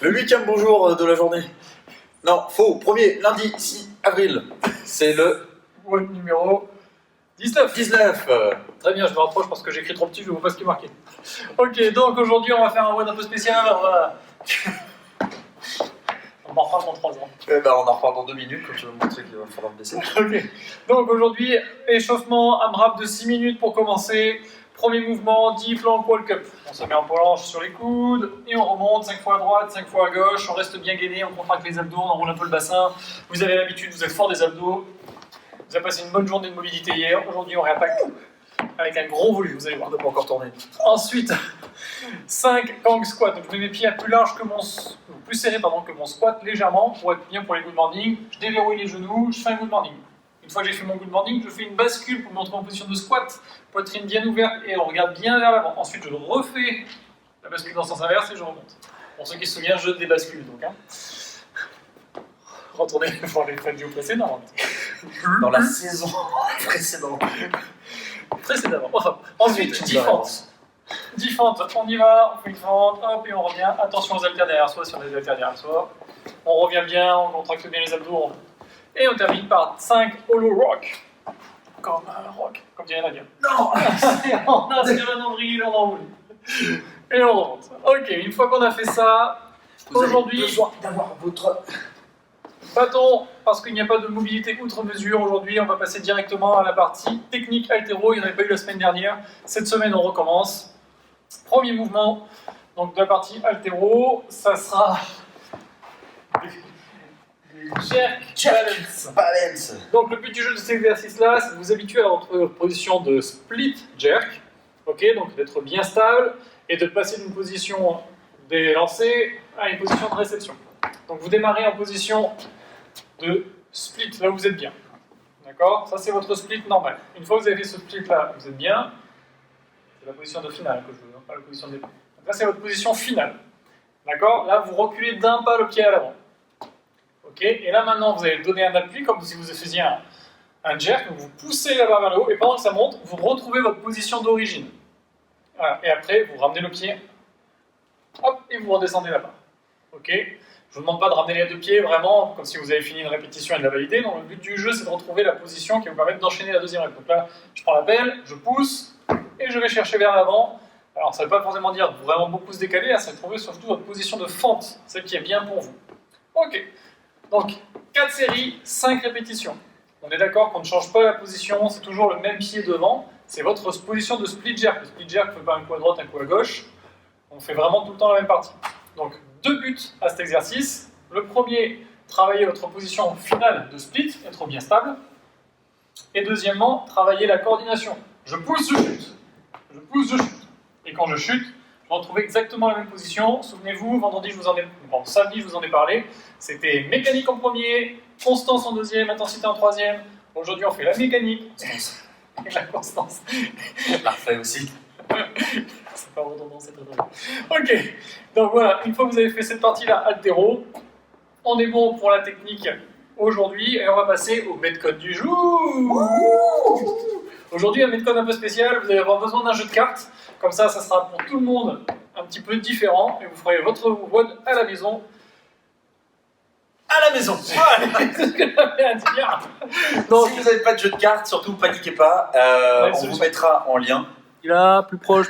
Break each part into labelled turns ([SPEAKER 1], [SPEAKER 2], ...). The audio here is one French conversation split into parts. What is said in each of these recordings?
[SPEAKER 1] Le 8e bonjour de la journée. Non, faux, premier, lundi 6 avril. C'est le
[SPEAKER 2] WOD numéro 19.
[SPEAKER 1] 19.
[SPEAKER 2] Très bien, je me rapproche parce que j'écris trop petit, je ne vois pas ce qui est marqué. Ok, donc aujourd'hui on va faire un WOD un peu spécial. On en reparle dans 3 ans.
[SPEAKER 1] On en reparle dans 2 minutes quand tu vas me montrer qu'il va falloir me baisser.
[SPEAKER 2] Ok, donc aujourd'hui, échauffement, AMRAP de 6 minutes pour commencer. Premier mouvement, deep plank walk up. On se met en planche sur les coudes et on remonte 5 fois à droite, 5 fois à gauche. On reste bien gainé, on contracte les abdos, on enroule un peu le bassin. Vous avez l'habitude, vous êtes fort des abdos. Vous avez passé une bonne journée de mobilité hier. Aujourd'hui, on réattaque avec un gros volume, vous allez voir.
[SPEAKER 1] On n'a pas encore tourné.
[SPEAKER 2] Ensuite, 5 gang squat. Donc je mets mes pieds à plus large que plus serré que mon squat légèrement pour être bien pour les good morning. Je déverrouille les genoux, je fais un good morning. Une fois que j'ai fait mon good morning, je fais une bascule pour me retrouver en position de squat, poitrine bien ouverte et on regarde bien vers l'avant. Ensuite, je refais la bascule dans le sens inverse et je remonte. Pour ceux qui se souviennent, je débascule donc. Retournez voir les vidéos précédentes.
[SPEAKER 1] Dans la saison précédente.
[SPEAKER 2] Précédemment. Enfin, ensuite, 10 fentes. 10 fentes, on y va, on fait une fente, hop, et on revient. Attention aux haltères derrière soi, si on a des haltères derrière soi. On revient bien, on contracte bien les abdos, on remonte. Et on termine par 5 hollow rock. Comme un rock, comme dirait Nadia. Non. On inspire le nombril, on enroule. Et on remonte. Ok, une fois qu'on a fait ça, aujourd'hui,
[SPEAKER 1] vous avez besoin d'avoir votre
[SPEAKER 2] bâton, parce qu'il n'y a pas de mobilité outre mesure. Aujourd'hui, on va passer directement à la partie technique haltéro. Il n'y en avait pas eu la semaine dernière. Cette semaine, on recommence. Premier mouvement donc de la partie haltéro, ça sera jerk
[SPEAKER 1] balance.
[SPEAKER 2] Donc le but du jeu de cet exercice-là, c'est de vous habituer à votre position de split jerk. Ok, donc d'être bien stable et de passer d'une position des lancers à une position de réception. Donc vous démarrez en position de split, là où vous êtes bien. D'accord? Ça c'est votre split normal. Une fois que vous avez fait ce split là, vous êtes bien. C'est la position de finale que je veux, pas la position de départ. Donc là c'est votre position finale. D'accord? Là vous reculez d'un pas le pied à l'avant. Ok? Et là maintenant vous allez donner un appui comme si vous faisiez un jerk, donc vous poussez la barre vers le haut et pendant que ça monte, vous retrouvez votre position d'origine. Voilà. Et après vous ramenez le pied, hop, et vous redescendez la barre. Ok? Je ne vous demande pas de ramener les deux pieds vraiment comme si vous avez fini une répétition et de la valider. Donc le but du jeu c'est de retrouver la position qui va vous permettre d'enchaîner la deuxième rep. Donc là je prends la pelle, je pousse et je vais chercher vers l'avant. Alors ça ne veut pas forcément dire vraiment beaucoup se décaler, ça va trouver surtout votre position de fente, celle qui est bien pour vous. Ok, donc 4 séries, 5 répétitions. On est d'accord qu'on ne change pas la position, c'est toujours le même pied devant, c'est votre position de split jerk. Le split jerk ne fait pas un coup à droite, un coup à gauche, on fait vraiment tout le temps la même partie. Donc 2 buts à cet exercice. Le premier, travailler votre position finale de split, être bien stable. Et deuxièmement, travailler la coordination. Je pousse, je chute. Je pousse, je chute. Et quand je chute, je retrouve exactement la même position. Souvenez-vous, samedi, je vous en ai parlé. C'était mécanique en premier, constance en deuxième, intensité en troisième. Aujourd'hui, on fait la mécanique et la constance.
[SPEAKER 1] Parfait aussi.
[SPEAKER 2] C'est pas redondant, c'est très bien. Ok, donc voilà, une fois que vous avez fait cette partie-là haltéro, on est bon pour la technique aujourd'hui et on va passer au Metcon du jour. Aujourd'hui, un Metcon un peu spécial, vous allez avoir besoin d'un jeu de cartes. Comme ça sera pour tout le monde un petit peu différent et vous ferez votre WOD à la maison.
[SPEAKER 1] À la maison.
[SPEAKER 2] Voilà, c'est ce que j'avais à dire.
[SPEAKER 1] Donc, si vous n'avez pas de jeu de cartes, surtout paniquez pas. On vous mettra en lien.
[SPEAKER 2] Là, plus proche.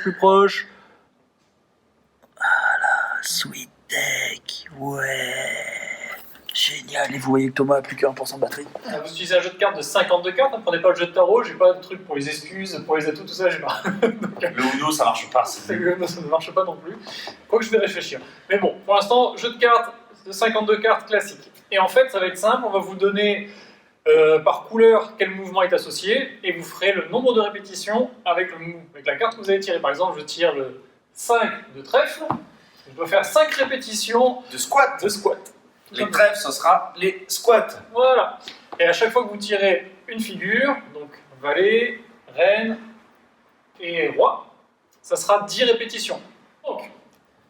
[SPEAKER 1] Voilà, Sweet Deck, ouais. Génial, et vous voyez que Thomas a plus que 1% de batterie.
[SPEAKER 2] Vous utilisez un jeu de cartes de 52 cartes, ne prenez pas le jeu de tarot, j'ai pas de truc pour les excuses, pour les atouts, tout ça, j'ai pas.
[SPEAKER 1] Le Uno, ça marche pas.
[SPEAKER 2] Ça ne marche pas non plus. Faut que je vais réfléchir. Mais bon, pour l'instant, jeu de cartes de 52 cartes classique. Et en fait, ça va être simple, on va vous donner par couleur quel mouvement est associé, et vous ferez le nombre de répétitions avec la carte que vous avez tirée. Par exemple, je tire le 5 de trèfle, je dois faire 5 répétitions
[SPEAKER 1] de squat. Les trèfles, ce sera les squats.
[SPEAKER 2] Voilà. Et à chaque fois que vous tirez une figure, donc valet, reine et roi, ça sera 10 répétitions. Donc,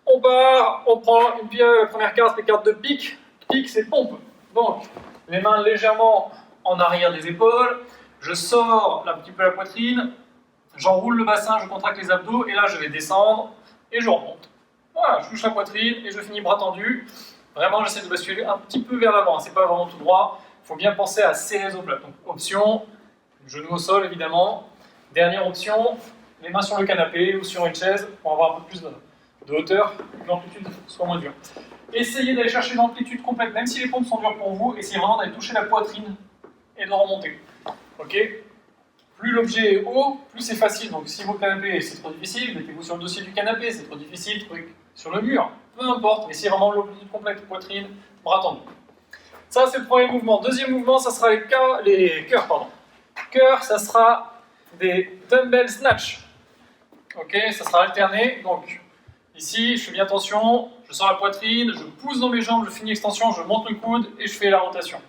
[SPEAKER 2] on part, on prend la première carte, les cartes de pique. Pique, c'est pompe. Donc, les mains légèrement en arrière des épaules, je sors un petit peu la poitrine, j'enroule le bassin, je contracte les abdos, et là je vais descendre et je remonte. Voilà, je touche la poitrine et je finis bras tendu. Vraiment, j'essaie de basculer un petit peu vers l'avant, c'est pas vraiment tout droit. Il faut bien penser à serrer les omoplates. Donc, option, genou au sol évidemment. Dernière option, les mains sur le canapé ou sur une chaise pour avoir un peu plus de hauteur, que l'amplitude soit moins dure. Essayez d'aller chercher l'amplitude complète, même si les pompes sont dures pour vous, essayez vraiment d'aller toucher la poitrine et de remonter. Ok? Plus l'objet est haut, plus c'est facile. Donc si votre canapé c'est trop difficile, mettez-vous sur le dossier du canapé, c'est trop difficile, truc sur le mur. Peu importe, mais c'est vraiment l'amplitude complète, poitrine, bras tendus. Ça c'est le premier mouvement. Deuxième mouvement, ça sera les cœurs, pardon. Cœur, ça sera des dumbbell snatch. Ok, ça sera alterné. Donc ici, je fais bien attention, je sors la poitrine, je pousse dans mes jambes, je finis l'extension, je monte le coude et je fais la rotation.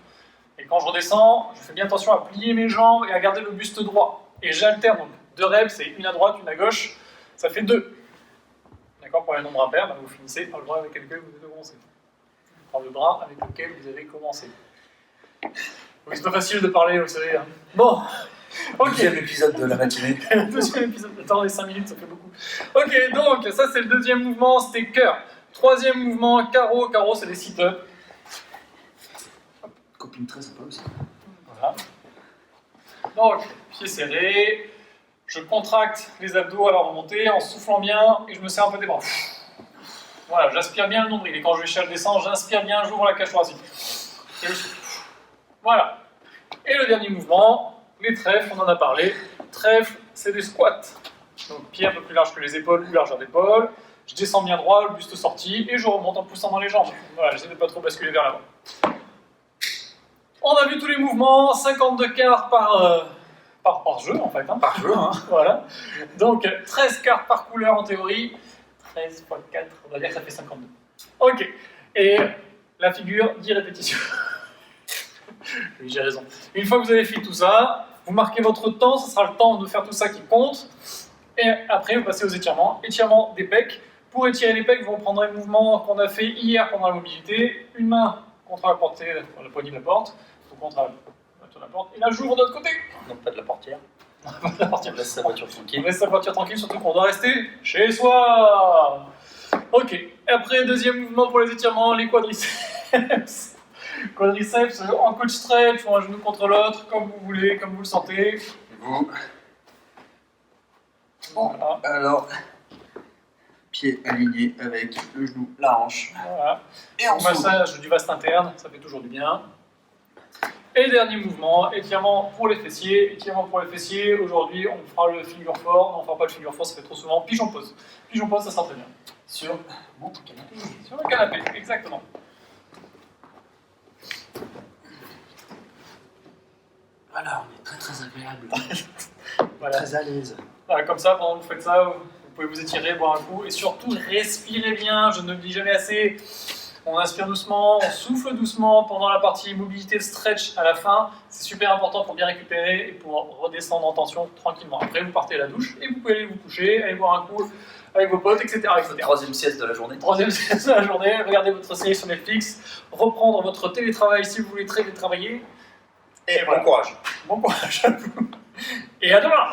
[SPEAKER 2] Et quand je redescends, je fais bien attention à plier mes jambes et à garder le buste droit. Et j'alterne, donc 2 reps, c'est une à droite, une à gauche, ça fait 2. D'accord, pour les nombres impairs, ben vous finissez par le bras avec lequel vous avez commencé. Par le bras avec lequel vous avez commencé. Oui, c'est pas facile de parler, vous savez. Hein. Bon, ok.
[SPEAKER 1] Deuxième épisode de la matinée.
[SPEAKER 2] Deuxième épisode, attendez 5 minutes, ça fait beaucoup. Ok, donc ça c'est le deuxième mouvement, c'était cœur. Troisième mouvement, carreau. Carreau, c'est des sit-ups.
[SPEAKER 1] Copine très sympa aussi.
[SPEAKER 2] Voilà. Donc, pieds serrés, je contracte les abdos à la remontée en soufflant bien et je me serre un peu des bras. Voilà, j'aspire bien le nombril et quand je descends, j'inspire bien, j'ouvre la cage thoracique. Et je souffle. Voilà. Et le dernier mouvement, les trèfles, on en a parlé. Trèfle, c'est des squats. Donc, pieds un peu plus larges que les épaules ou largeur d'épaule. Je descends bien droit, le buste sorti et je remonte en poussant dans les jambes. Voilà, j'essaie de ne pas trop basculer vers l'avant. On a vu tous les mouvements, 52 cartes par jeu en fait. Hein.
[SPEAKER 1] Par jeu, hein.
[SPEAKER 2] Voilà. Donc 13 cartes par couleur en théorie. 13 x 4, on va dire que ça fait 52. Ok. Et la figure, 10 répétitions. Oui, j'ai raison. Une fois que vous avez fait tout ça, vous marquez votre temps, ce sera le temps de faire tout ça qui compte. Et après, vous passez aux étirements. Étirement des pecs. Pour étirer les pecs, vous reprendrez le mouvement qu'on a fait hier pendant la mobilité. Une main contre la portée, la poignée de la porte. Contre la porte. Et là, j'ouvre de l'autre côté.
[SPEAKER 1] Non, pas de la portière.
[SPEAKER 2] Pas de la portière.
[SPEAKER 1] On laisse sa voiture tranquille.
[SPEAKER 2] On laisse sa voiture tranquille, surtout qu'on doit rester chez soi. Ok. Et après, deuxième mouvement pour les étirements, les quadriceps. Quadriceps en coach stretch ou un genou contre l'autre, comme vous voulez, comme vous le sentez.
[SPEAKER 1] Et vous.
[SPEAKER 2] Voilà.
[SPEAKER 1] Alors, pied aligné avec le genou, la hanche.
[SPEAKER 2] Voilà.
[SPEAKER 1] Et on
[SPEAKER 2] Massage du vaste interne, ça fait toujours du bien. Et dernier mouvement, étirement pour les fessiers. Étirement pour les fessiers. Aujourd'hui, on fera le figure four. Non, on ne fera pas le figure four, ça fait trop souvent. Pigeon pose. Pigeon pose, ça sera très bien.
[SPEAKER 1] sur mon canapé.
[SPEAKER 2] Sur le canapé, exactement.
[SPEAKER 1] Voilà, on est très très agréable.
[SPEAKER 2] Voilà.
[SPEAKER 1] Très à l'aise.
[SPEAKER 2] Voilà, comme ça, pendant que vous faites ça, vous pouvez vous étirer, boire un coup. Et surtout, respirez bien. Je ne le dis jamais assez. On inspire doucement, on souffle doucement pendant la partie mobilité, le stretch à la fin. C'est super important pour bien récupérer et pour redescendre en tension tranquillement. Après, vous partez à la douche et vous pouvez aller vous coucher, aller boire un coup avec vos potes, etc. etc.
[SPEAKER 1] Troisième sieste de la journée.
[SPEAKER 2] Troisième séance de la journée, regardez votre série sur Netflix, reprendre votre télétravail si vous voulez télétravailler.
[SPEAKER 1] Et
[SPEAKER 2] voilà.
[SPEAKER 1] bon courage.
[SPEAKER 2] Bon courage à vous. Et à demain.